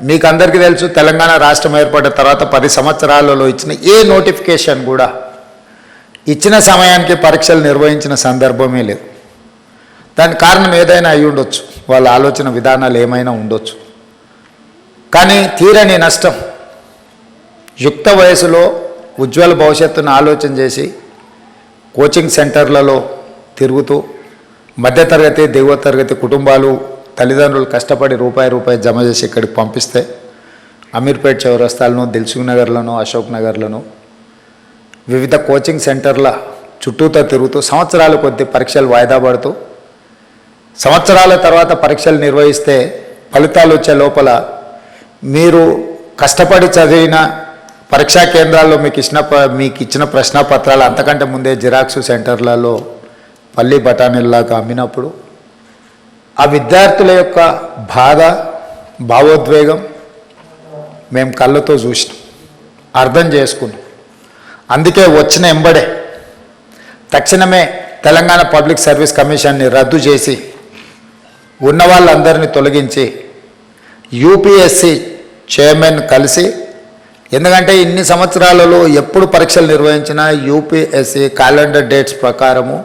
మీకు అందరికీ తెలుసు తెలంగాణ రాష్ట్రం ఏర్పడిన తర్వాత 10 సంవత్సరాలలో ఇచ్చిన ఏ నోటిఫికేషన్ కూడా ఇచ్చిన సమయానికి పరీక్షలు నిర్వహించిన సందర్భమే లేదు. దానికి కారణం ఏదైనా అయి ఉండొచ్చు, వాళ్ళ ఆలోచన విధానాలు ఏమైనా ఉండొచ్చు. కానీ తీరని నష్టం, యుక్త వయసులో ఉజ్వల భవిష్యత్తును ఆలోచన చేసి కోచింగ్ సెంటర్లలో తిరుగుతూ మధ్యతరగతి దిగువ తరగతి కుటుంబాలు తల్లిదండ్రులు కష్టపడి రూపాయి జమ చేసి ఇక్కడికి పంపిస్తే అమీర్పేట్ చౌరస్తాలను, దిల్సుఖ్ నగర్లను, అశోక్ నగర్లను వివిధ కోచింగ్ సెంటర్ల చుట్టూతో తిరుగుతూ సంవత్సరాల కొద్ది పరీక్షలు వాయిదా పడుతూ సంవత్సరాల తర్వాత పరీక్షలు నిర్వహిస్తే ఫలితాలు వచ్చే లోపల మీరు కష్టపడి చదివిన పరీక్షా కేంద్రాల్లో మీకు ఇచ్చిన ప్రశ్నపత్రాలు అంతకంటే ముందే జిరాక్స్ సెంటర్లలో పల్లి బఠానీల్లాగా అమ్మినప్పుడు ఆ విద్యార్థుల యొక్క బాధ, భావోద్వేగం మేము కళ్ళతో చూసినాం, అర్థం చేసుకున్నాం. అందుకే వచ్చిన ఎంబడే తక్షణమే తెలంగాణ పబ్లిక్ సర్వీస్ కమిషన్ని రద్దు చేసి ఉన్న వాళ్ళందరినీ తొలగించి యూపీఎస్సీ చైర్మన్ కలిసి, ఎందుకంటే ఇన్ని సంవత్సరాలలో ఎప్పుడు పరీక్షలు నిర్వహించినా యూపీఎస్సీ క్యాలెండర్ డేట్స్ ప్రకారము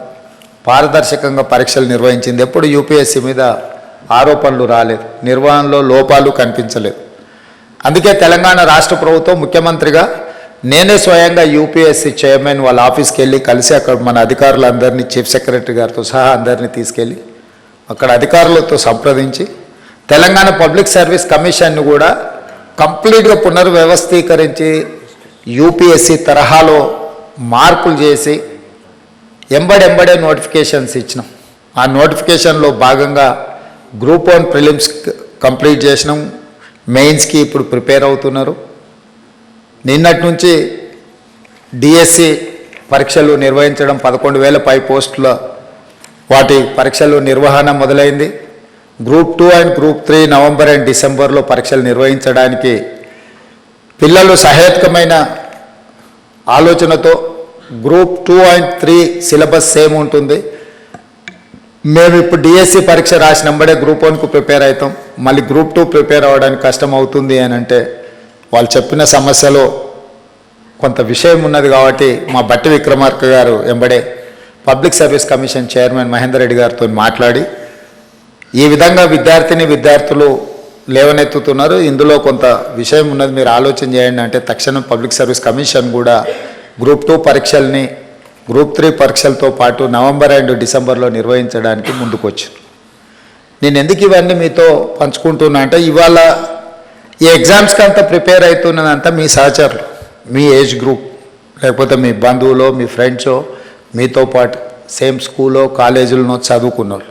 పారదర్శకంగా పరీక్షలు నిర్వహించింది. ఎప్పుడు యూపీఎస్సీ మీద ఆరోపణలు రాలేదు, నిర్వహణలో లోపాలు కనిపించలేదు. అందుకే తెలంగాణ రాష్ట్ర ప్రభుత్వం ముఖ్యమంత్రిగా నేనే స్వయంగా యూపీఎస్సీ చైర్మన్ వాళ్ళ ఆఫీస్కి వెళ్ళి కలిసి అక్కడ మన అధికారులందరినీ, చీఫ్ సెక్రటరీ గారితో సహా అందరినీ తీసుకెళ్ళి అక్కడ అధికారులతో సంప్రదించి తెలంగాణ పబ్లిక్ సర్వీస్ కమిషన్ను కూడా కంప్లీట్గా పునర్వ్యవస్థీకరించి యూపీఎస్సీ తరహాలో మార్పులు చేసి ఎంబడే నోటిఫికేషన్స్ ఇచ్చినాం. ఆ నోటిఫికేషన్లో భాగంగా గ్రూప్ 1 ప్రిలిమ్స్ కంప్లీట్ చేసినాం, మెయిన్స్కి ఇప్పుడు ప్రిపేర్ అవుతున్నారు. నిన్నటి నుంచి డిఎస్సి పరీక్షలు నిర్వహించడం 11,000 పై పోస్టుల వాటి పరీక్షలు నిర్వహణ మొదలైంది. Group 2 and group 3 November and డిసెంబర్లో పరీక్షలు నిర్వహించడానికి పిల్లలు సహేతుకమైన ఆలోచనతో గ్రూప్ 2 అండ్ 3 సిలబస్ సేమ్ ఉంటుంది. మేము ఇప్పుడు డిఎస్సి పరీక్ష రాసినంబడే గ్రూప్ 1కు ప్రిపేర్ అవుతాం, మళ్ళీ గ్రూప్ 2 ప్రిపేర్ అవ్వడానికి కష్టం అవుతుంది అని అంటే వాళ్ళు చెప్పిన సమస్యలో కొంత విషయం ఉన్నది. కాబట్టి మా బట్టి విక్రమార్క గారు ఎంబడే public service commission chairman Mahender Reddy గారితో మాట్లాడి ఈ విధంగా విద్యార్థులు లేవనెత్తుతున్నారు, ఇందులో కొంత విషయం ఉన్నది, మీరు ఆలోచన చేయండి అంటే తక్షణం పబ్లిక్ సర్వీస్ కమిషన్ కూడా గ్రూప్ 2 పరీక్షల్ని గ్రూప్ 3 పరీక్షలతో పాటు నవంబర్ అండ్ డిసెంబర్లో నిర్వహించడానికి ముందుకు వచ్చాను. నేను ఎందుకు ఇవన్నీ మీతో పంచుకుంటున్నా అంటే ఇవాళ ఈ ఎగ్జామ్స్కి అంతా ప్రిపేర్ అవుతున్నదంతా మీ సహచరులు, మీ ఏజ్ గ్రూప్, లేకపోతే మీ బంధువులో, మీ ఫ్రెండ్సో, మీతో పాటు సేమ్ స్కూల్లో కాలేజీలో చదువుకున్న వాళ్ళు.